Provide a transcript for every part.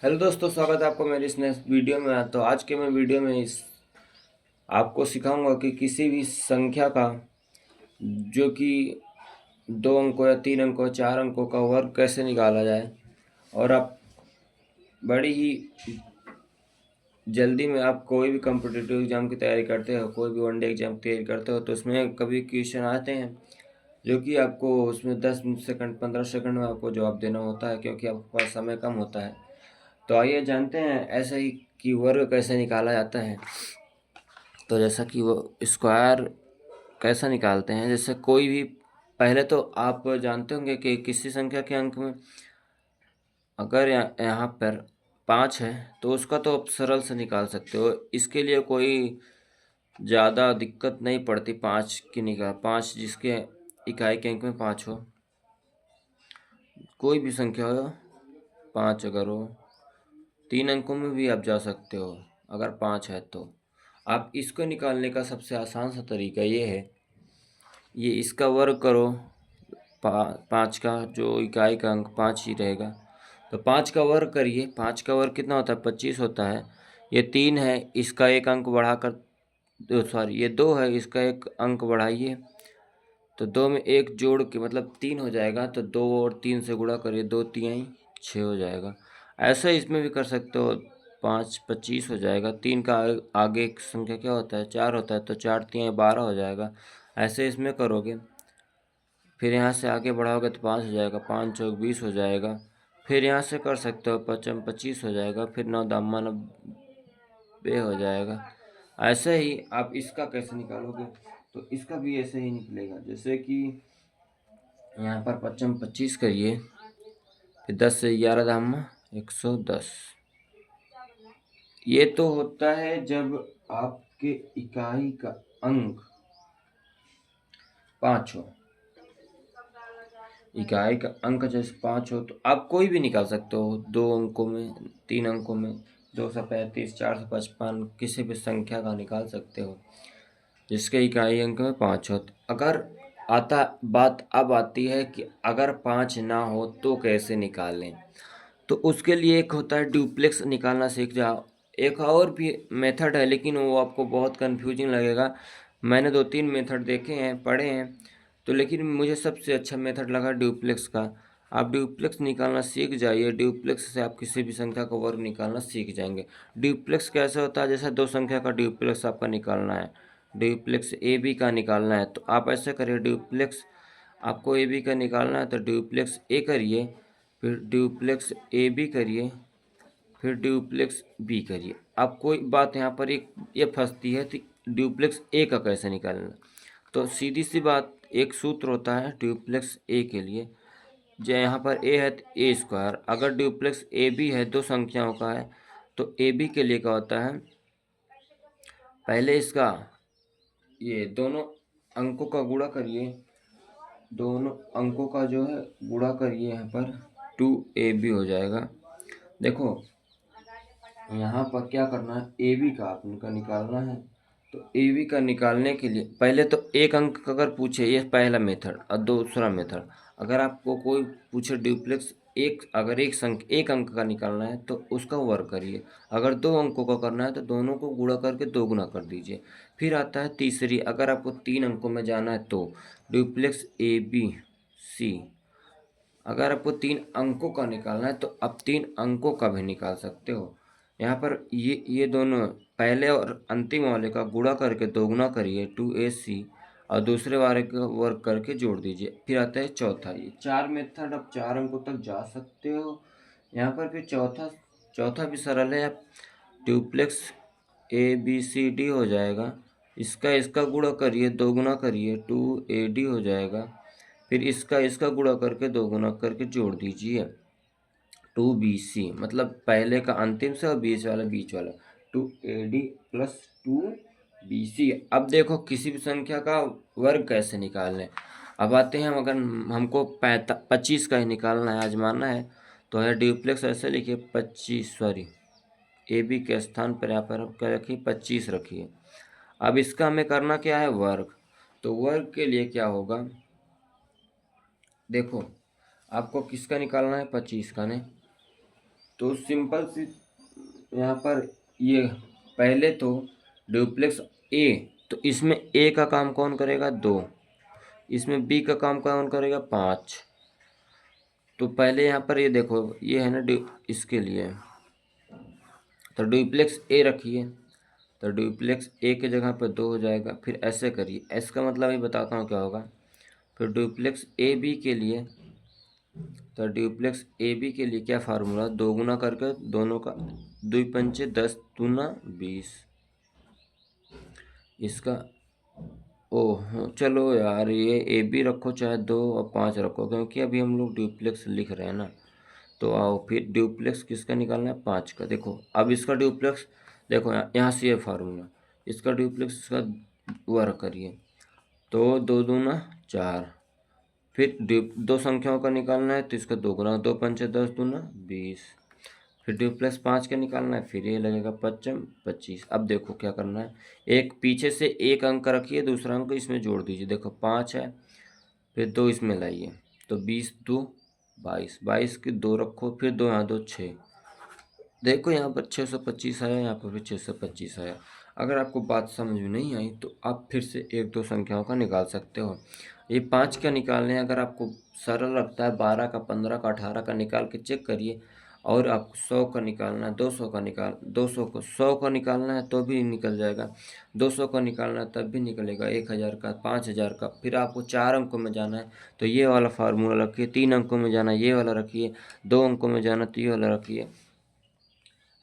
Hello दोस्तों, स्वागत है आपको मेरी इस नए वीडियो में। तो आज के मैं वीडियो में आपको सिखाऊंगा कि किसी भी संख्या का जो कि 2 अंकों या 3 अंकों 4 अंकों का वर्ग कैसे निकाला जाए। और आप बड़ी ही जल्दी में आप कोई भी कॉम्पिटिटिव एग्जाम की तैयारी करते हो, कोई भी वनडे एग्जाम की तैयारी करते हो, तो उसमें कभी क्वेश्चन आते हैं जो कि आपको उसमें 10 सेकंड 15 सेकंड में आपको जवाब देना होता है, क्योंकि आपके पास समय कम होता है। तो आइए जानते हैं ऐसे ही कि वर्ग कैसे निकाला जाता है। तो जैसा कि वो स्क्वायर कैसा निकालते हैं, जैसे कोई भी, पहले तो आप जानते होंगे कि किसी संख्या के अंक में अगर यहाँ पर 5 है तो उसका तो आप सरल से निकाल सकते हो। इसके लिए कोई ज़्यादा दिक्कत नहीं पड़ती। 5 जिसके इकाई के अंक में 5 हो, कोई भी संख्या हो, 5 अगर हो, 3 अंकों में भी आप जा सकते हो। अगर 5 है तो आप इसको निकालने का सबसे आसान सा तरीका ये है, ये इसका वर्ग करो। 5 का जो इकाई का अंक 5 ही रहेगा, तो 5 का वर्ग करिए। 5 का वर्ग कितना होता है? 25 होता है। ये 3 है, इसका एक अंक बढ़ाकर, सॉरी ये 2 है, इसका एक अंक बढ़ाइए। तो 2 में एक जोड़ के मतलब 3 हो जाएगा, तो 2 और 3 से गुणा करिए, 2 3 6 हो जाएगा। ऐसा इसमें भी कर सकते हो। 5 25 हो जाएगा। 3 का आगे एक संख्या क्या होता है? 4 होता है, तो 4 3 12 हो जाएगा। ऐसे इसमें करोगे, फिर यहाँ से आगे बढ़ाओगे तो 5 हो जाएगा, 5 चौक 20 हो जाएगा। फिर यहाँ से कर सकते हो, 5 25 हो जाएगा, फिर 9 दामा 90 हो जाएगा। ऐसे ही आप इसका कैसे निकालोगे, तो इसका भी ऐसे ही निकलेगा। जैसे कि यहाँ पर 5 25 करिए, फिर 10 से 11 दामा 110। ये तो होता है जब आपके इकाई का अंक 5 हो। इकाई का अंक जैसे 5 हो तो आप कोई भी निकाल सकते हो। 2 अंकों में, 3 अंकों में, 235 455 किसी भी संख्या का निकाल सकते हो जिसके इकाई अंक में 5 हो। अगर आता बात अब आती है कि अगर 5 ना हो तो कैसे निकालें, तो उसके लिए एक होता है ड्यूप्लेक्स निकालना सीख जाओ। एक और भी मेथड है, लेकिन वो आपको बहुत कंफ्यूजिंग लगेगा। मैंने 2 3 मेथड देखे हैं, पढ़े हैं, तो लेकिन मुझे सबसे अच्छा मेथड लगा ड्यूप्लेक्स का। आप ड्यूप्लेक्स निकालना सीख जाइए। ड्यूप्लेक्स से आप किसी भी संख्या का वर्ग निकालना सीख जाएंगे। ड्यूप्लेक्स कैसे होता है? जैसे 2 संख्या का ड्यूप्लेक्स आपका निकालना है, ड्यूप्लेक्स ए बी का निकालना है, तो आप ऐसे करिए। ड्यूप्लेक्स आपको ए बी का निकालना है तो ड्यूप्लेक्स ए करिए, फिर ड्यूप्लेक्स ए बी करिए, फिर ड्यूप्लेक्स बी करिए। अब कोई बात यहाँ पर एक ये फंसती है, तो ड्यूप्लेक्स ए का कैसे निकालना? तो सीधी सी बात, एक सूत्र होता है ड्यूप्लेक्स ए के लिए। जो यहाँ पर ए है तो ए स्क्वायर। अगर ड्यूप्लेक्स ए बी है, 2 संख्याओं का है, तो ए बी के लिए क्या होता है? पहले इसका ये दोनों अंकों का गुणा करिए, दोनों अंकों का जो है गुणा करिए। यहाँ पर 2ab हो जाएगा। देखो यहाँ पर क्या करना है, ए बी का आपका निकालना है। तो ए बी का निकालने के लिए पहले तो एक अंक अगर पूछे, ये पहला मेथड। और दूसरा मेथड, अगर आपको कोई पूछे ड्यूप्लेक्स अगर एक अंक का निकालना है तो उसका वर्ग करिए। अगर 2 अंकों का करना है तो दोनों को गुणा करके 2 गुना कर दीजिए। फिर आता है तीसरी, अगर आपको 3 अंकों में जाना है तो ड्यूप्लेक्स ए बी सी। अगर आपको 3 अंकों का निकालना है तो आप 3 अंकों का भी निकाल सकते हो। यहाँ पर ये दोनों पहले और अंतिम वाले का गुणा करके दोगुना करिए, 2ac, और दूसरे वाले का वर्ग करके जोड़ दीजिए। फिर आता है चौथा। ये 4 मेथड, आप 4 अंकों तक जा सकते हो। यहाँ पर फिर चौथा चौथा भी सरल है। आप duplex A B C D हो जाएगा, इसका इसका गुणा करिए, दोगुना करिए, 2ad हो जाएगा। फिर इसका इसका गुणा करके दोगुना करके जोड़ दीजिए, 2bc। मतलब पहले का अंतिम से और बीच वाला 2ad प्लस 2bc। अब देखो किसी भी संख्या का वर्ग कैसे निकालने। अब आते हैं हम, अगर हमको 25 का ही निकालना है, आजमाना है, तो है ड्यूप्लेक्स ऐसे लिखिए 25, सॉरी ए बी के स्थान पर यहाँ पर क्या रखिए, 25 रखिए। अब इसका हमें करना क्या है? वर्ग। तो वर्ग के लिए क्या होगा, देखो आपको किसका निकालना है? 25 का। नहीं, तो सिंपल सी यहाँ पर ये पहले तो डुप्लेक्स ए, तो इसमें ए का काम कौन करेगा 2, इसमें बी का काम कौन करेगा 5। तो पहले यहाँ पर ये देखो ये है ना इसके लिए, तो डुप्लेक्स ए रखिए, तो डुप्लेक्स ए की जगह पर 2 हो जाएगा। फिर ऐसे करिए, एस का मतलब ही बताता हूँ क्या होगा। फिर डुप्लेक्स ए बी के लिए, तो डुप्लेक्स ए बी के लिए क्या फार्मूला, 2 गुना करके दोनों का 2 पंचे 10 दूना 20। इसका ओह चलो यार, ये ए बी रखो चाहे 2 और 5 रखो, क्योंकि अभी हम लोग डुप्लेक्स लिख रहे हैं ना। तो आओ फिर डुप्लेक्स किसका निकालना है 5 का। देखो अब इसका डुप्लेक्स, देखो यहाँ से ये फार्मूला, इसका डुप्लेक्स इसका वर्क करिए, तो 2 दूना 4। फिर दो संख्याओं का निकालना है, तो इसका 2 गुना 2 पंचे 10 दूना 20। फिर डुप्लेक्स 5 का निकालना है, फिर ये लगेगा 5 25। अब देखो क्या करना है, एक पीछे से एक अंक रखिए, दूसरा अंक इसमें जोड़ दीजिए। देखो 5 है, फिर 2 इसमें लाइए, तो 20 2 22, 22 की 2 रखो, फिर 2 यहाँ 2 6। देखो यहाँ पर 625 आया, यहाँ पर भी 625 आया। अगर आपको बात समझ में नहीं आई तो आप फिर से एक दो संख्याओं का निकाल सकते हो। ये 5 का निकालने, अगर आपको सरल लगता है 12 का 15 का 18 का निकाल के चेक करिए। और आपको 100 का निकालना है, 200 का 200 को 100 का निकालना है तो भी निकल जाएगा, 200 का निकालना है तब भी निकलेगा, 1000 का 5000 का। फिर आपको 4 अंकों में जाना है तो ये वाला फार्मूला रखिए, 3 अंकों में जाना है ये वाला रखिए, 2 अंकों में जाना तो ये वाला रखिए।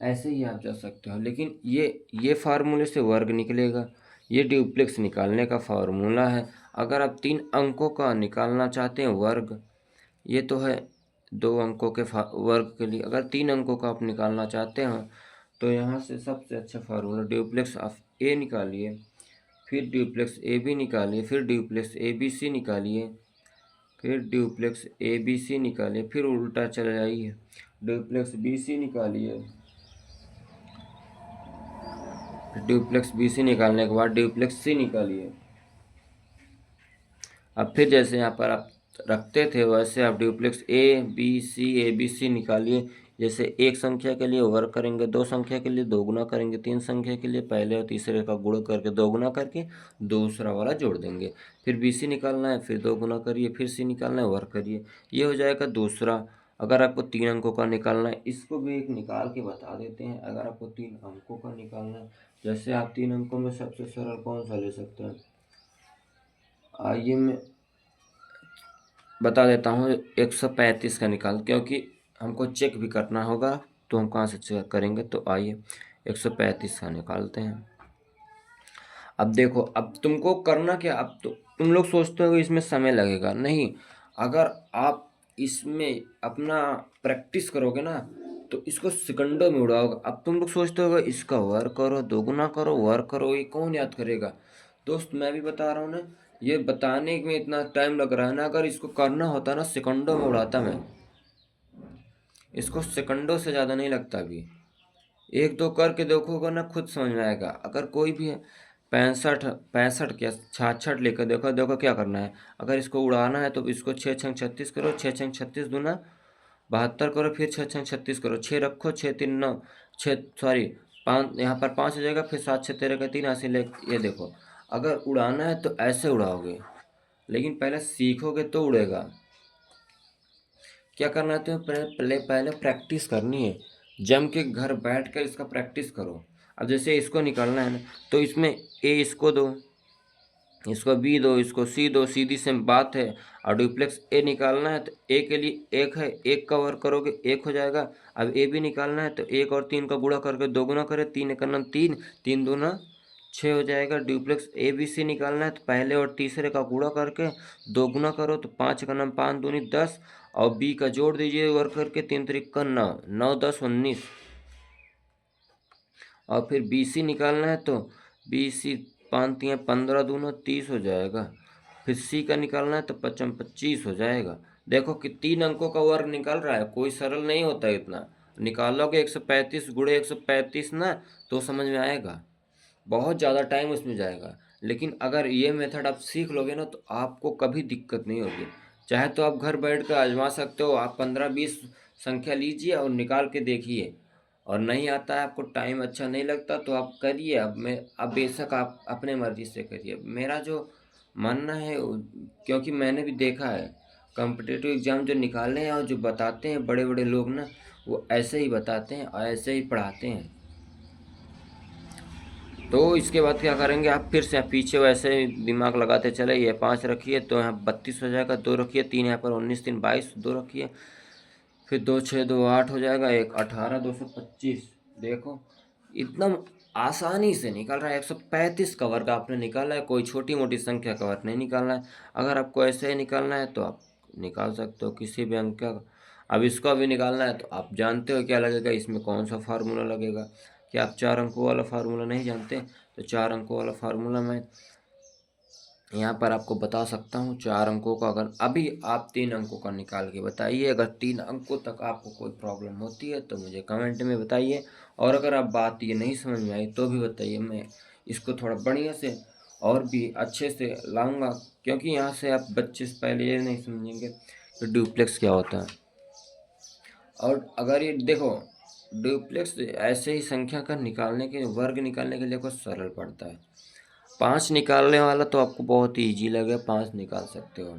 ऐसे ही आप जा सकते हो। लेकिन ये फार्मूले से वर्ग निकलेगा, ये डुप्लेक्स निकालने का फार्मूला है। अगर आप 3 अंकों का निकालना चाहते हैं वर्ग, ये तो है 2 अंकों के वर्ग के लिए। अगर 3 अंकों का आप निकालना चाहते हो तो यहाँ से सबसे अच्छा फार्मूला डुप्लेक्स ऑफ ए निकालिए, फिर डुप्लेक्स ए बी निकालिए, फिर डुप्लेक्स ए बी सी निकालिए, फिर डुप्लेक्स ए बी सी निकालिए, फिर उल्टा चले जाइए डुप्लेक्स बी सी निकालिए, डुप्लेक्स बी सी निकालने के बाद डुप्लेक्स सी निकालिए। अब फिर जैसे यहाँ पर आप रखते थे वैसे आप डुप्लेक्स ए बी सी निकालिए। जैसे एक संख्या के लिए वर्ग करेंगे, 2 संख्या के लिए 2 गुना करेंगे, 3 संख्या के लिए पहले और तीसरे का गुण करके 2 गुना करके दूसरा वाला जोड़ देंगे। फिर बी सी निकालना है, फिर 2 गुना करिए, फिर सी निकालना है, वर्ग करिए, ये हो जाएगा दूसरा। अगर आपको 3 अंकों का निकालना है, इसको भी एक निकाल के बता देते हैं। अगर आपको 3 अंकों का निकालना है, जैसे आप 3 अंकों में सबसे सरल कौन सा ले सकते हैं, आइए मैं बता देता हूँ। 135 का निकाल, क्योंकि हमको चेक भी करना होगा तो हम कहाँ से चेक करेंगे। तो आइए 135 का निकालते हैं। अब देखो, अब तुमको करना क्या, अब तो तुम लोग सोचते हो इसमें समय लगेगा, नहीं। अगर आप इसमें अपना प्रैक्टिस करोगे ना तो इसको सेकंडों में उड़ाओगे। अब तुम लोग सोचते हो इसका वर्क करो, दोगुना करो, वर्क करो, ये कौन याद करेगा। दोस्त मैं भी बता रहा हूँ ना, ये बताने में इतना टाइम लग रहा है ना, अगर इसको करना होता ना सेकंडों में उड़ाता मैं इसको, सेकंडों से ज़्यादा नहीं लगता। अभी एक दो करके देखोगे ना खुद समझ में आएगा। अगर कोई भी है 65 65 क्या 66 लेकर देखो, देखो क्या करना है। अगर इसको उड़ाना है तो इसको 6 छंग 36 करो, 6 छंग 36 दूना 72 करो, फिर 6 छंग 36 करो, 6 रखो, 6 3 9, 6 सॉरी 5, यहाँ पर 5 हो जाएगा, फिर 7 6 13 का 3 ऐसे ले। ये देखो, अगर उड़ाना है तो ऐसे उड़ाओगे, लेकिन पहले सीखोगे तो उड़ेगा। क्या करना है तो पहले प्रैक्टिस करनी है, जम के घर बैठ कर इसका प्रैक्टिस करो। अब जैसे इसको निकालना है ना, तो इसमें ए इसको दो, इसको बी दो, इसको सी दो, सीधी से बात है। और डुप्लेक्स ए निकालना है तो ए के लिए 1 है, 1 का वर्ग करोगे 1 हो जाएगा। अब ए बी निकालना है तो 1 और 3 का गुणा करके 2 गुना करे, 3 एक 3, 3 दूना 6 हो जाएगा। डुप्लेक्स ए बी सी निकालना है तो पहले और तीसरे का गुणा करके 2 गुना करो, तो 5 का 5 दूनी 10, और बी का जोड़ दीजिए वर्ग करके, 3 3 9, 9 10 19। और फिर बी सी निकालना है तो बी सी 5 3 15 दूना 30 हो जाएगा। फिर सी का निकालना है तो 5 25 हो जाएगा। देखो कि 3 अंकों का वर्ग निकल रहा है, कोई सरल नहीं होता इतना। निकालोगे 135 गुणे 135 ना, तो समझ में आएगा। बहुत ज़्यादा टाइम उसमें जाएगा, लेकिन अगर ये मेथड आप सीख लोगे ना तो आपको कभी दिक्कत नहीं होगी। चाहे तो आप घर बैठ कर आजमा सकते हो, आप 15 20 संख्या लीजिए और निकाल के देखिए। और नहीं आता है आपको, टाइम अच्छा नहीं लगता तो आप करिए। अब बेशक आप अपने मर्जी से करिए। मेरा जो मानना है क्योंकि मैंने भी देखा है कॉम्पिटिटिव एग्ज़ाम जो निकाले हैं और जो बताते हैं बड़े बड़े लोग ना, वो ऐसे ही बताते हैं और ऐसे ही पढ़ाते हैं। तो इसके बाद क्या करेंगे आप, फिर से पीछे वैसे ही दिमाग लगाते चले। ये 5 रखिए तो यहाँ 32 हो जाएगा, 2 रखिए, 3 यहाँ पर 19 3 22, 2 रखिए, फिर 2 6 2 8 हो जाएगा, 1 18 225। देखो एकदम आसानी से निकल रहा है। 135 का वर्ग आपने निकाला है, कोई छोटी मोटी संख्या का वर्ग नहीं निकालना है। अगर आपको ऐसे ही निकालना है तो आप निकाल सकते हो किसी भी अंक का। अब इसको भी निकालना है तो आप जानते हो क्या लगेगा, इसमें कौन सा फार्मूला लगेगा। क्या आप 4 अंकों वाला फार्मूला नहीं जानते? तो 4 अंकों वाला फार्मूला मैं यहाँ पर आपको बता सकता हूँ। 4 अंकों का अगर अभी आप 3 अंकों का निकाल के बताइए। अगर 3 अंकों तक आपको कोई प्रॉब्लम होती है तो मुझे कमेंट में बताइए। और अगर आप बात ये नहीं समझ में आई तो भी बताइए, मैं इसको थोड़ा बढ़िया से और भी अच्छे से लाऊंगा। क्योंकि यहाँ से आप बच्चे से पहले ये नहीं समझेंगे कि ड्यूप्लेक्स क्या होता है। और अगर ये देखो, ड्यूप्लेक्स ऐसे ही संख्या का निकालने के वर्ग निकालने के लिए कुछ सरल पड़ता है। 5 निकालने वाला तो आपको बहुत ही ईजी लगे, 5 निकाल सकते हो।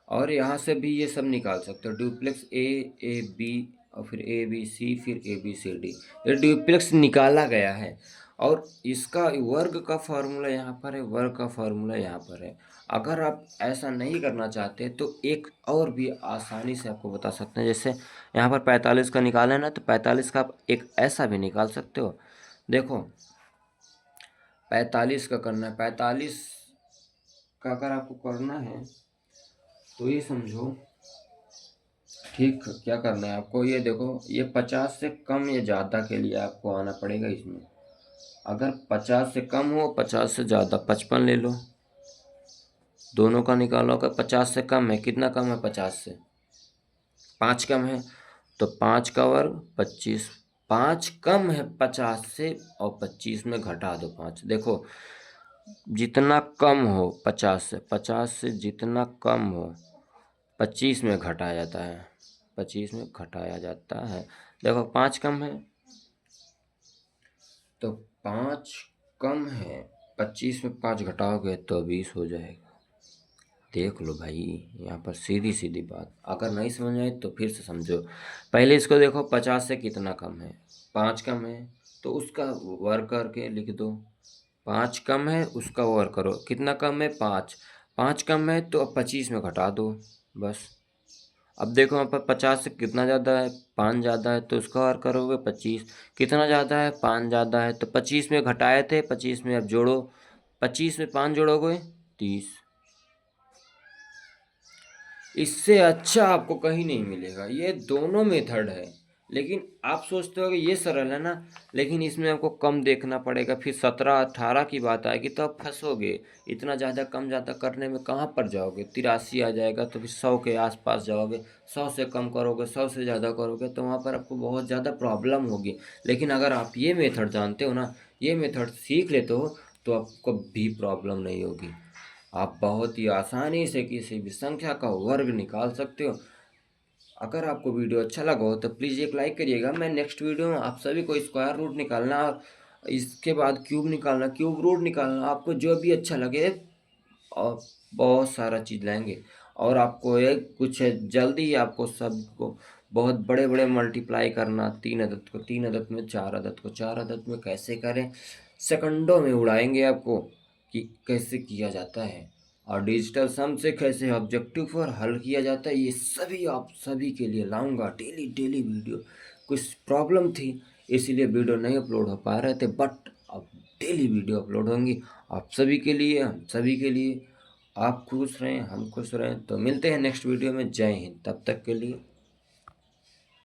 और यहाँ से भी ये सब निकाल सकते हो। ड्यूप्लेक्स ए बी और फिर ए बी सी, फिर ए बी सी डी, ये ड्यूप्लेक्स निकाला गया है। और इसका वर्ग का फार्मूला यहाँ पर है, वर्ग का फार्मूला यहाँ पर है। अगर आप ऐसा नहीं करना चाहते तो एक और भी आसानी से आपको बता सकते हैं। जैसे यहाँ पर 45 का निकाला है ना, तो 45 का आप एक ऐसा भी निकाल सकते हो। देखो 45 का करना है, 45 का अगर आपको करना है तो ये समझो, ठीक क्या करना है आपको, ये देखो, ये 50 से कम या ज़्यादा के लिए आपको आना पड़ेगा इसमें। अगर 50 से कम हो, 50 से ज़्यादा 55 ले लो, दोनों का निकालो। अगर 50 से कम है, कितना कम है 50 से? 5 कम है, तो 5 का वर्ग 25। 5 कम है 50 से और 25 में घटा दो 5। देखो जितना कम हो 50 से, 50 से जितना कम हो 25 में घटाया जाता है, 25 में घटाया जाता है। देखो 5 कम है तो 5 कम है, 25 में 5 घटाओगे तो 20 हो जाएगा। देख लो भाई, यहाँ पर सीधी सीधी बात। अगर नहीं समझ आए तो फिर से समझो। पहले इसको देखो, 50 से कितना कम है? 5 कम है, तो उसका वर्ग करके लिख दो। 5 कम है, उसका वर्ग करो। कितना कम है? 5। 5 कम है तो अब 25 में घटा दो, बस। अब देखो यहाँ पर 50 से कितना ज़्यादा है? 5 ज़्यादा है, तो उसका वर्ग करोगे 25। कितना ज़्यादा है? 5 ज़्यादा है, तो 25 में घटाए थे, 25 में अब जोड़ो। 25 में 5 जोड़ोगे 30। इससे अच्छा आपको कहीं नहीं मिलेगा। ये दोनों मेथड है, लेकिन आप सोचते हो कि ये सरल है ना, लेकिन इसमें आपको कम देखना पड़ेगा। फिर 17 18 की बात आएगी तो आप फंसोगे। इतना ज़्यादा कम ज़्यादा करने में कहाँ पर जाओगे? 83 आ जाएगा तो फिर 100 के आसपास जाओगे। 100 से कम करोगे, 100 से ज़्यादा करोगे तो वहाँ पर आपको बहुत ज़्यादा प्रॉब्लम होगी। लेकिन अगर आप ये मेथड जानते हो ना, ये मेथड सीख लेते हो, तो आपको भी प्रॉब्लम नहीं होगी। आप बहुत ही आसानी से किसी भी संख्या का वर्ग निकाल सकते हो। अगर आपको वीडियो अच्छा लगा हो तो प्लीज़ एक लाइक करिएगा। मैं नेक्स्ट वीडियो में आप सभी को स्क्वायर रूट निकालना और इसके बाद क्यूब निकालना, क्यूब रूट निकालना, आपको जो भी अच्छा लगे, और बहुत सारा चीज़ लाएंगे। और आपको एक कुछ जल्दी ही आपको सबको बहुत बड़े बड़े मल्टीप्लाई करना, 3 अदद को 3 अदद में, 4 अदद को 4 अदद में कैसे करें, सेकंडों में उड़ाएंगे आपको कि कैसे किया जाता है। और डिजिटल सम से कैसे ऑब्जेक्टिव पर हल किया जाता है, ये सभी आप सभी के लिए लाऊंगा डेली डेली वीडियो। कुछ प्रॉब्लम थी इसीलिए वीडियो नहीं अपलोड हो पा रहे थे, बट अब डेली वीडियो अपलोड होंगी आप सभी के लिए, हम सभी के लिए। आप खुश रहें, हम खुश रहें। तो मिलते हैं नेक्स्ट वीडियो में। जय हिंद, तब तक के लिए।